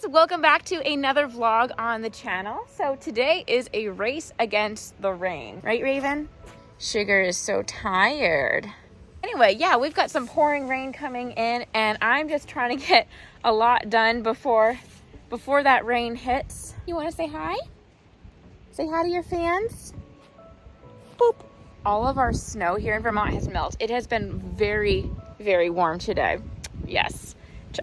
guys, welcome back to another vlog on the channel. So today is a race against the rain, right Raven? Sugar is so tired. Anyway, yeah, we've got some pouring rain coming in and I'm just trying to get a lot done before that rain hits. You want to say hi? Say hi to your fans. Boop. All of our snow here in Vermont has melted. It has been very, very warm today. Yes.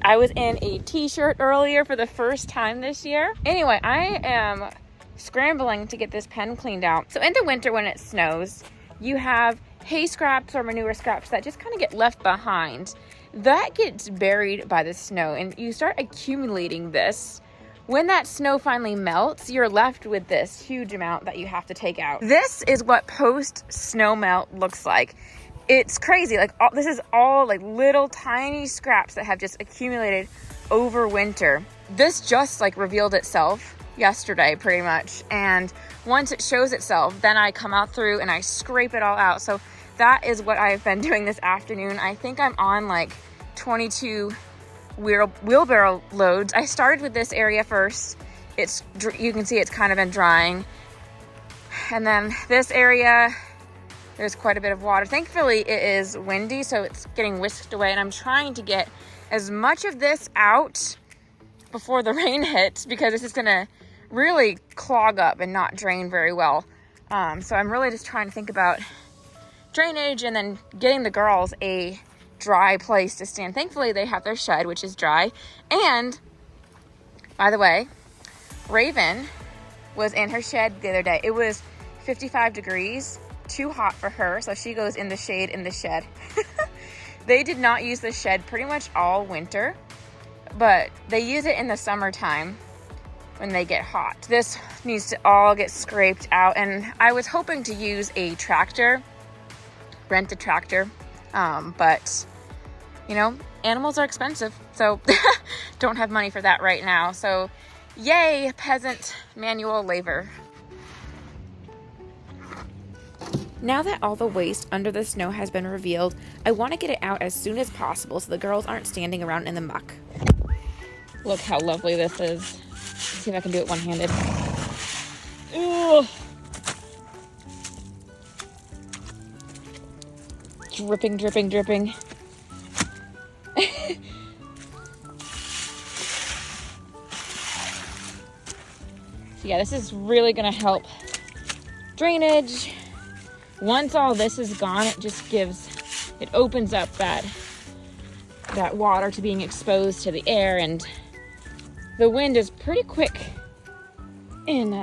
I was in a t-shirt earlier for the first time this year. Anyway, I am scrambling to get this pen cleaned out. So in the winter when it snows, you have hay scraps or manure scraps that just kind of get left behind. That gets buried by the snow and you start accumulating this. When that snow finally melts, you're left with this huge amount that you have to take out. This is what post-snow melt looks like. It's crazy. This is all like little tiny scraps that have just accumulated over winter. This just revealed itself yesterday pretty much. And once it shows itself, then I come out through and I scrape it all out. So that is what I've been doing this afternoon. I think I'm on 22 wheelbarrow loads. I started with this area first. You can see it's kind of been drying. And then this area, there's quite a bit of water. Thankfully, it is windy, so it's getting whisked away. And I'm trying to get as much of this out before the rain hits because this is going to really clog up and not drain very well. So I'm really just trying to think about drainage and then getting the girls a dry place to stand. Thankfully, they have their shed, which is dry. And by the way, Raven was in her shed the other day. It was 55 degrees. Too hot for her, so she goes in the shade in the shed. They did not use the shed pretty much all winter, but they use it in the summertime when they get hot. This needs to all get scraped out, and I was hoping to use a tractor, rent a tractor, but you know, animals are expensive, so don't have money for that right now. So yay, peasant manual labor. Now that all the waste under the snow has been revealed, I want to get it out as soon as possible so the girls aren't standing around in the muck. Look how lovely this is. Let's see if I can do it one-handed. Ugh. Dripping, dripping, dripping. So yeah, this is really going to help drainage. Once all this is gone, it opens up that water to being exposed to the air, and the wind is pretty quick in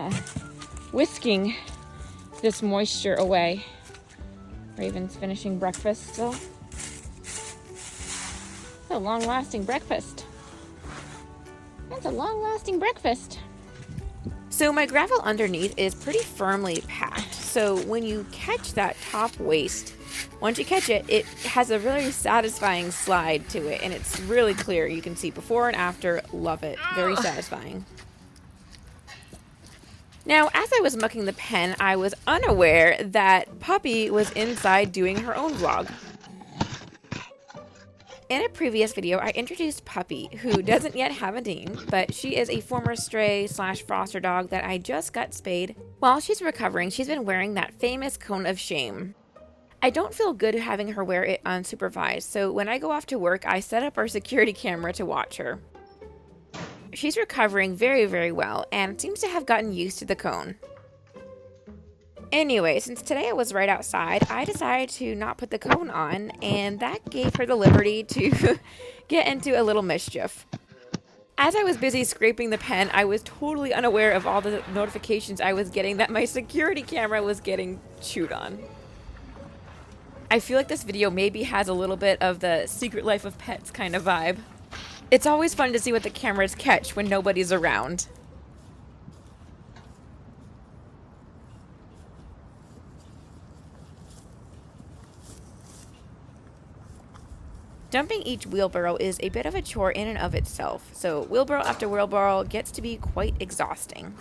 whisking this moisture away. Raven's finishing breakfast still. A long-lasting breakfast. That's a long-lasting breakfast. So my gravel underneath is pretty firmly packed. So when you catch that top waste, once you catch it, it has a really satisfying slide to it. And it's really clear. You can see before and after. Love it. Very satisfying. Now, as I was mucking the pen, I was unaware that Puppy was inside doing her own vlog. In a previous video, I introduced Puppy, who doesn't yet have a name, but she is a former stray/foster dog that I just got spayed. While she's recovering, she's been wearing that famous cone of shame. I don't feel good having her wear it unsupervised, so when I go off to work, I set up our security camera to watch her. She's recovering very, very well and seems to have gotten used to the cone. Anyway, since today I was right outside, I decided to not put the cone on, and that gave her the liberty to get into a little mischief. As I was busy scraping the pen, I was totally unaware of all the notifications I was getting that my security camera was getting chewed on. I feel like this video maybe has a little bit of the Secret Life of Pets kind of vibe. It's always fun to see what the cameras catch when nobody's around. Dumping each wheelbarrow is a bit of a chore in and of itself, so wheelbarrow after wheelbarrow gets to be quite exhausting.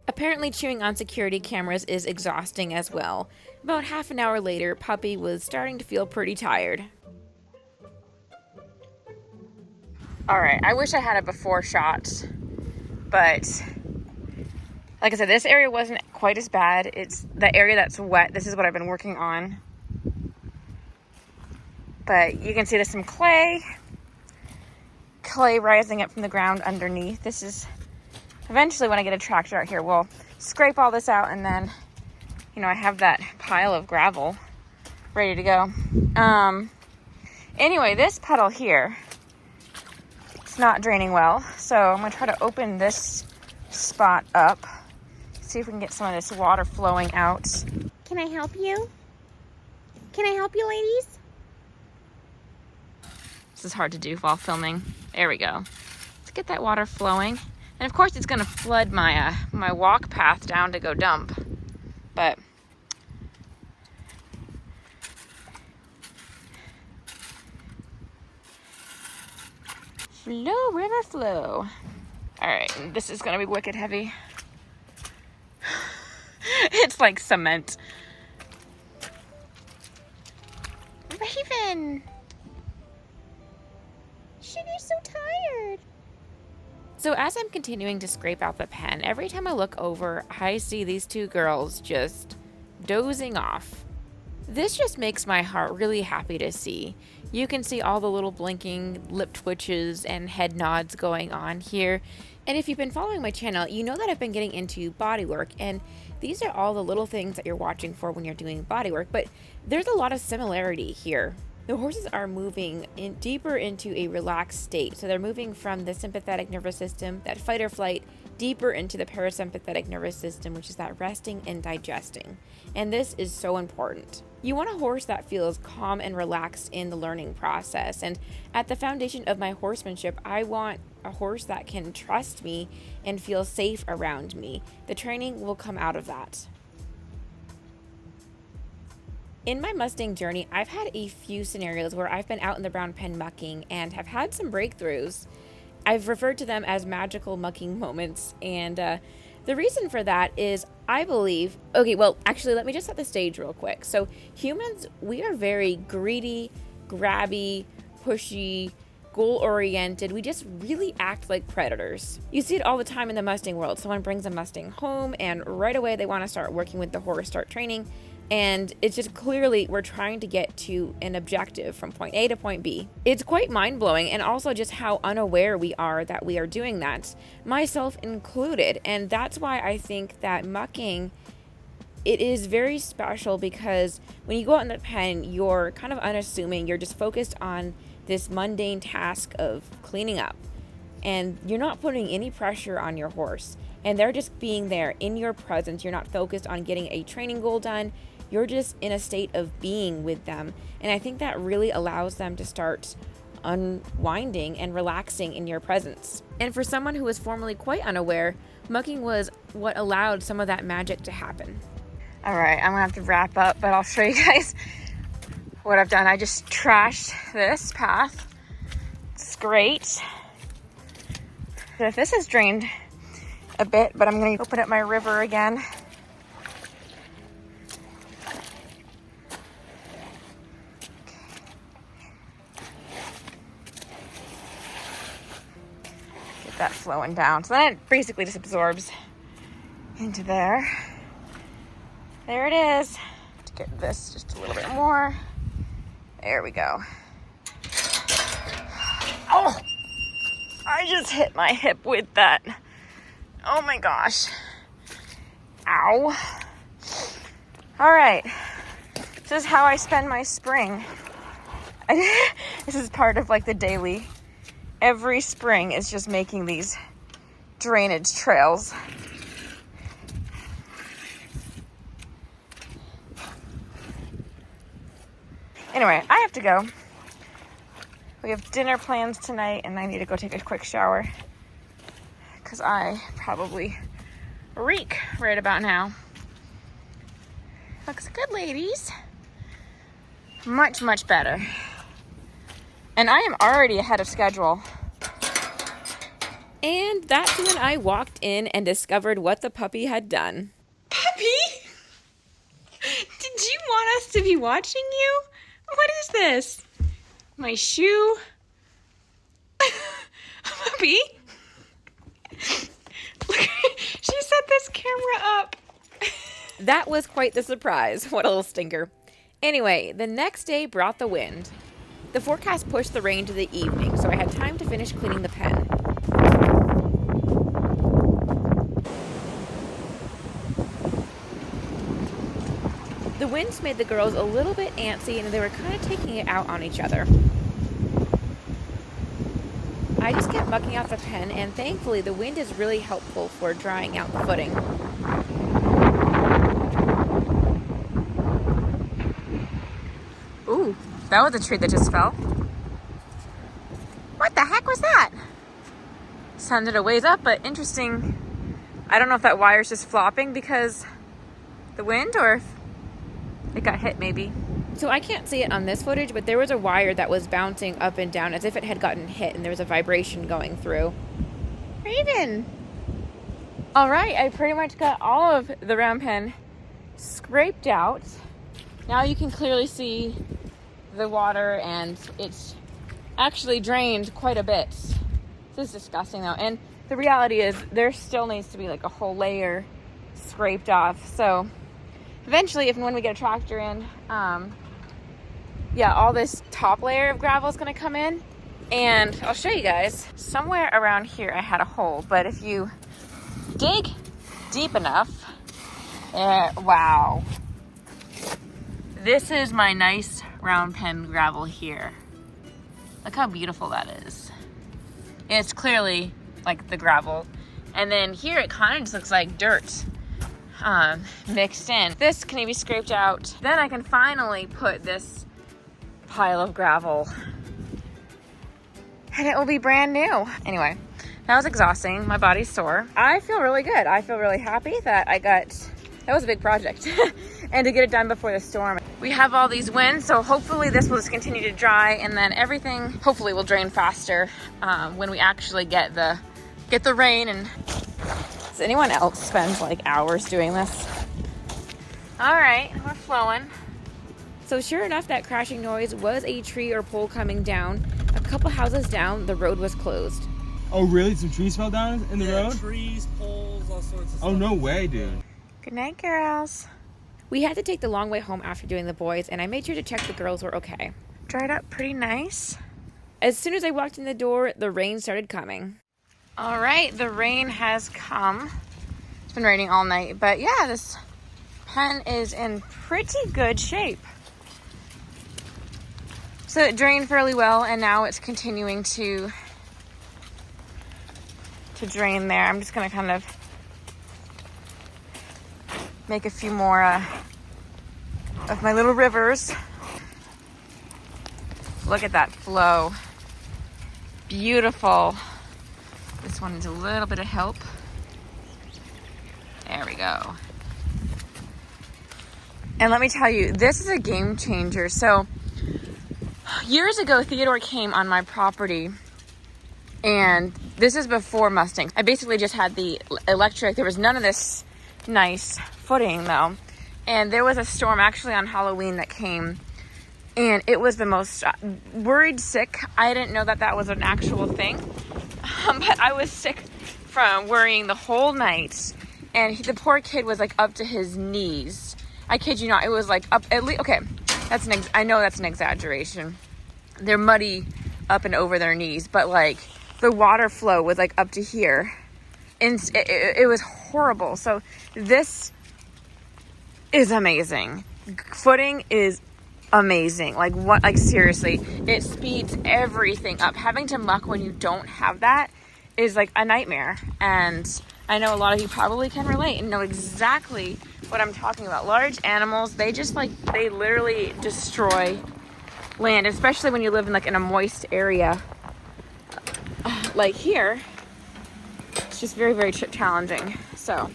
Apparently chewing on security cameras is exhausting as well. About half an hour later, Puppy was starting to feel pretty tired. All right, I wish I had a before shot, but like I said, this area wasn't quite as bad. It's the area that's wet. This is what I've been working on. But you can see there's some clay rising up from the ground underneath. This is eventually, when I get a tractor out here, we'll scrape all this out, and then, you know, I have that pile of gravel ready to go. Anyway, this puddle here, it's not draining well, so I'm gonna try to open this spot up, see if we can get some of this water flowing out. Can I help you? Can I help you, ladies? This is hard to do while filming. There we go. Let's get that water flowing. And of course it's gonna flood my my walk path down to go dump. But flow, river flow. All right, this is gonna be wicked heavy. It's like cement. Raven! Sugar's so tired. So as I'm continuing to scrape out the pen, every time I look over, I see these two girls just dozing off. This just makes my heart really happy to see. You can see all the little blinking lip twitches and head nods going on here. And if you've been following my channel, you know that I've been getting into body work, and these are all the little things that you're watching for when you're doing body work, but there's a lot of similarity here. The horses are moving deeper into a relaxed state. So they're moving from the sympathetic nervous system, that fight or flight, deeper into the parasympathetic nervous system, which is that resting and digesting. And this is so important. You want a horse that feels calm and relaxed in the learning process. And at the foundation of my horsemanship, I want a horse that can trust me and feel safe around me. The training will come out of that. In my Mustang journey, I've had a few scenarios where I've been out in the brown pen mucking and have had some breakthroughs. I've referred to them as magical mucking moments, and the reason for that is I believe, okay, well, actually, let me just set the stage real quick. So humans, we are very greedy, grabby, pushy, goal-oriented. We just really act like predators. You see it all the time in the Mustang world. Someone brings a Mustang home, and right away they want to start working with the horse, start training. And it's just clearly we're trying to get to an objective from point A to point B. It's quite mind-blowing, and also just how unaware we are that we are doing that, myself included. And that's why I think that mucking, it is very special, because when you go out in the pen, you're kind of unassuming. You're just focused on this mundane task of cleaning up, and you're not putting any pressure on your horse. And they're just being there in your presence. You're not focused on getting a training goal done. You're just in a state of being with them. And I think that really allows them to start unwinding and relaxing in your presence. And for someone who was formerly quite unaware, mucking was what allowed some of that magic to happen. All right, I'm gonna have to wrap up, but I'll show you guys what I've done. I just trashed this path. It's great. If this has drained a bit, but I'm gonna open up my river again. That flowing down. So then it basically just absorbs into there. There it is. Let's get this just a little bit more. There we go. Oh! I just hit my hip with that. Oh my gosh. Ow. All right. This is how I spend my spring. This is part of like the daily. Every spring is just making these drainage trails. Anyway, I have to go. We have dinner plans tonight, and I need to go take a quick shower, because I probably reek right about now. Looks good, ladies. Much, much better. And I am already ahead of schedule. And that's when I walked in and discovered what the puppy had done. Puppy? Did you want us to be watching you? What is this? My shoe? happy. Look, she set this camera up. That was quite the surprise. What a little stinker. Anyway, the next day brought the wind. The forecast pushed the rain to the evening, so I had time to finish cleaning the pen. The winds made the girls a little bit antsy, and they were kind of taking it out on each other. I just kept mucking out the pen, and thankfully the wind is really helpful for drying out the footing. Ooh, that was a tree that just fell. What the heck was that? Sounded a ways up, but interesting. I don't know if that wire's just flopping because the wind, or if it got hit maybe. So I can't see it on this footage, but there was a wire that was bouncing up and down as if it had gotten hit, and there was a vibration going through. Raven! All right, I pretty much got all of the round pen scraped out. Now you can clearly see the water, and it's actually drained quite a bit. This is disgusting though, and the reality is there still needs to be like a whole layer scraped off. So eventually, if and when we get a tractor in, yeah, all this top layer of gravel is going to come in, and I'll show you guys. Somewhere around here I had a hole, but if you dig deep enough, wow. This is my nice round pen gravel here. Look how beautiful that is. It's clearly like the gravel. And then here it kind of just looks like dirt mixed in. This can be scraped out. Then I can finally put this pile of gravel and it will be brand new. Anyway, that was exhausting. My body's sore. I feel really good. I feel really happy that that was a big project and to get it done before the storm. We have all these winds, so hopefully this will just continue to dry, and then everything hopefully will drain faster when we actually get the rain. And does anyone else spend like hours doing this? All right, we're flowing. So sure enough, that crashing noise was a tree or pole coming down. A couple houses down, the road was closed. Oh really? Some trees fell down in the road? Trees, poles, all sorts of stuff. Oh no way, dude. Good night, girls. We had to take the long way home after doing the boys, and I made sure to check the girls were okay. Dried up pretty nice. As soon as I walked in the door, the rain started coming. All right, the rain has come. It's been raining all night, but yeah, this pen is in pretty good shape. So it drained fairly well, and now it's continuing to drain there. I'm just gonna kind of make a few more of my little rivers. Look at that flow. Beautiful. This one needs a little bit of help. There we go. And let me tell you, this is a game changer. So years ago, Theodore came on my property, and this is before Mustangs. I basically just had the electric. There was none of this nice footing though, and there was a storm actually on Halloween that came, and it was the most worried sick. I didn't know that was an actual thing, but I was sick from worrying the whole night, and the poor kid was like up to his knees. I kid you not, it was like up at least, okay, I know that's an exaggeration. They're muddy up and over their knees, but like the water flow was like up to here, and it was horrible. So this is amazing. Footing is amazing. Like what? Like seriously, it speeds everything up. Having to muck when you don't have that is like a nightmare. And I know a lot of you probably can relate and know exactly what I'm talking about. Large animals, they literally destroy land, especially when you live in like in a moist area like here. It's just very, very challenging. So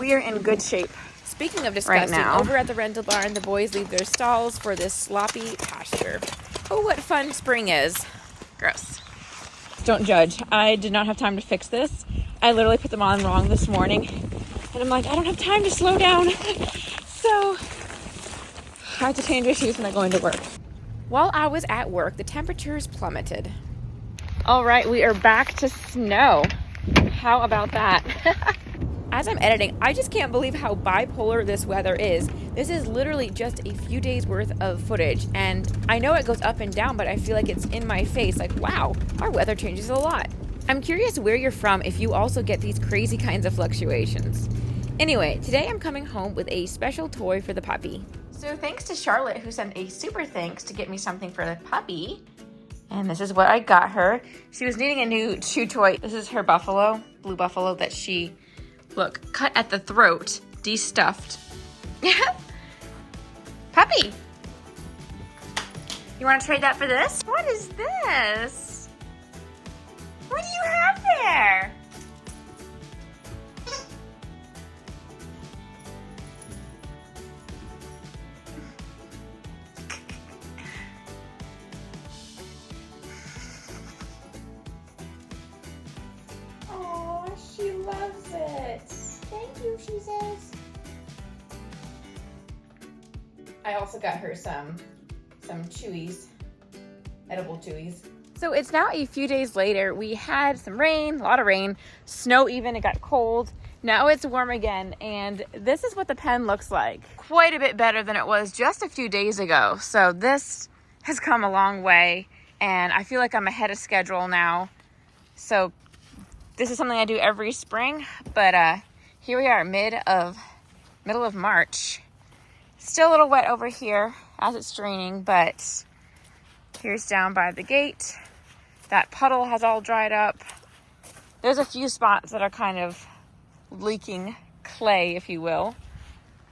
we are in good shape. Speaking of disgusting, right now, over at the rental barn, the boys leave their stalls for this sloppy pasture. Oh, what fun spring is. Gross. Don't judge. I did not have time to fix this. I literally put them on wrong this morning. And I'm like, I don't have time to slow down. So I had to change my shoes when I'm going to work. While I was at work, the temperatures plummeted. All right, we are back to snow. How about that? As I'm editing, I just can't believe how bipolar this weather is. This is literally just a few days worth of footage, and I know it goes up and down, but I feel like it's in my face. Like, wow, our weather changes a lot. I'm curious where you're from if you also get these crazy kinds of fluctuations. Anyway, today I'm coming home with a special toy for the puppy. So thanks to Charlotte, who sent a super thanks to get me something for the puppy. And this is what I got her. She was needing a new chew toy. This is her buffalo, blue buffalo that she, look, cut at the throat, de-stuffed. Puppy! You want to trade that for this? What is this? What do you have there? Oh, she loves it. Thank you, she says. I also got her some chewies, edible chewies. So it's now a few days later. We had some rain, a lot of rain, snow even, it got cold. Now it's warm again, and this is what the pen looks like. Quite a bit better than it was just a few days ago. So this has come a long way, and I feel like I'm ahead of schedule now. So this is something I do every spring, but here we are, middle of March. Still a little wet over here as it's draining, but here's down by the gate. That puddle has all dried up. There's a few spots that are kind of leaking clay, if you will.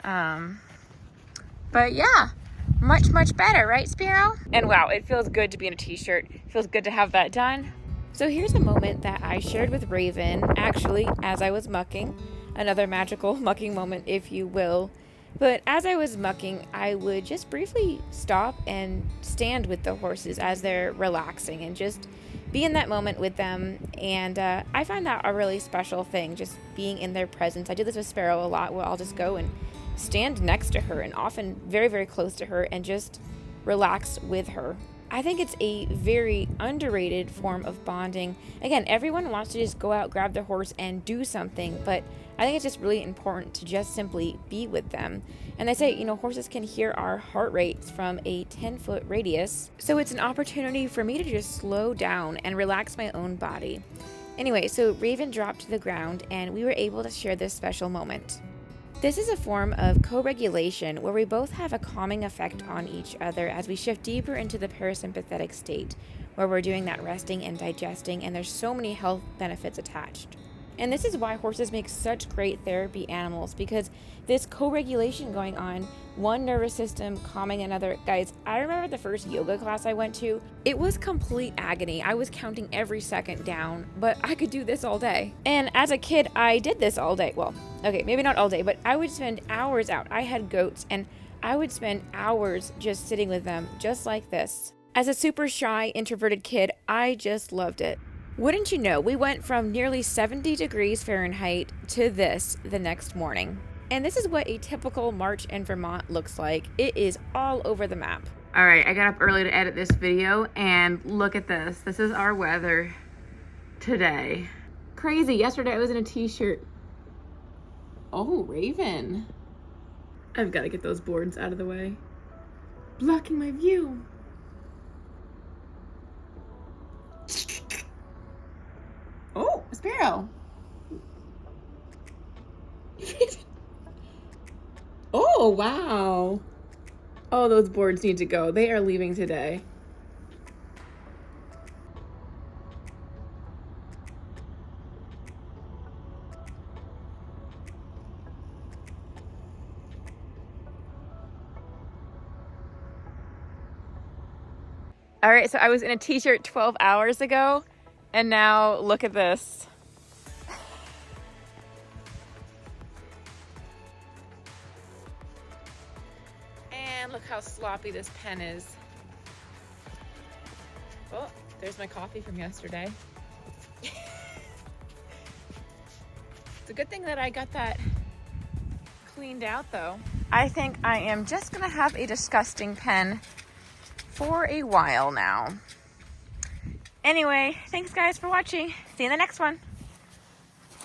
But yeah, much better, right, Spiro? And wow, it feels good to be in a t-shirt. It feels good to have that done. So here's a moment that I shared with Raven, actually, as I was mucking. Another magical mucking moment, if you will. But as I was mucking, I would just briefly stop and stand with the horses as they're relaxing and just be in that moment with them. And I find that a really special thing, just being in their presence. I do this with Sparrow a lot, where I'll just go and stand next to her and often very, very close to her and just relax with her. I think it's a very underrated form of bonding. Again, everyone wants to just go out, grab their horse, and do something, but I think it's just really important to just simply be with them. And they say, horses can hear our heart rates from a 10-foot radius, so it's an opportunity for me to just slow down and relax my own body. Anyway, so Raven dropped to the ground, and we were able to share this special moment. This is a form of co-regulation where we both have a calming effect on each other as we shift deeper into the parasympathetic state, where we're doing that resting and digesting, and there's so many health benefits attached. And this is why horses make such great therapy animals, because this co-regulation going on, one nervous system calming another. Guys, I remember the first yoga class I went to, it was complete agony. I was counting every second down, but I could do this all day. And as a kid, I did this all day. Well, okay, maybe not all day, but I would spend hours out. I had goats, and I would spend hours just sitting with them, just like this. As a super shy, introverted kid, I just loved it. Wouldn't you know, we went from nearly 70 degrees Fahrenheit to this the next morning. And this is what a typical March in Vermont looks like. It is all over the map. All right, I got up early to edit this video, and look at this. This is our weather today. Crazy. Yesterday I was in a t-shirt. Oh, Raven. I've got to get those boards out of the way. Blocking my view. Oh, a sparrow. Oh, wow. Oh, those boards need to go. They are leaving today. All right, so I was in a t-shirt 12 hours ago, and now look at this. And look how sloppy this pen is. Oh, there's my coffee from yesterday. It's a good thing that I got that cleaned out though. I think I am just gonna have a disgusting pen for a while now. Anyway, thanks guys for watching. See you in the next one.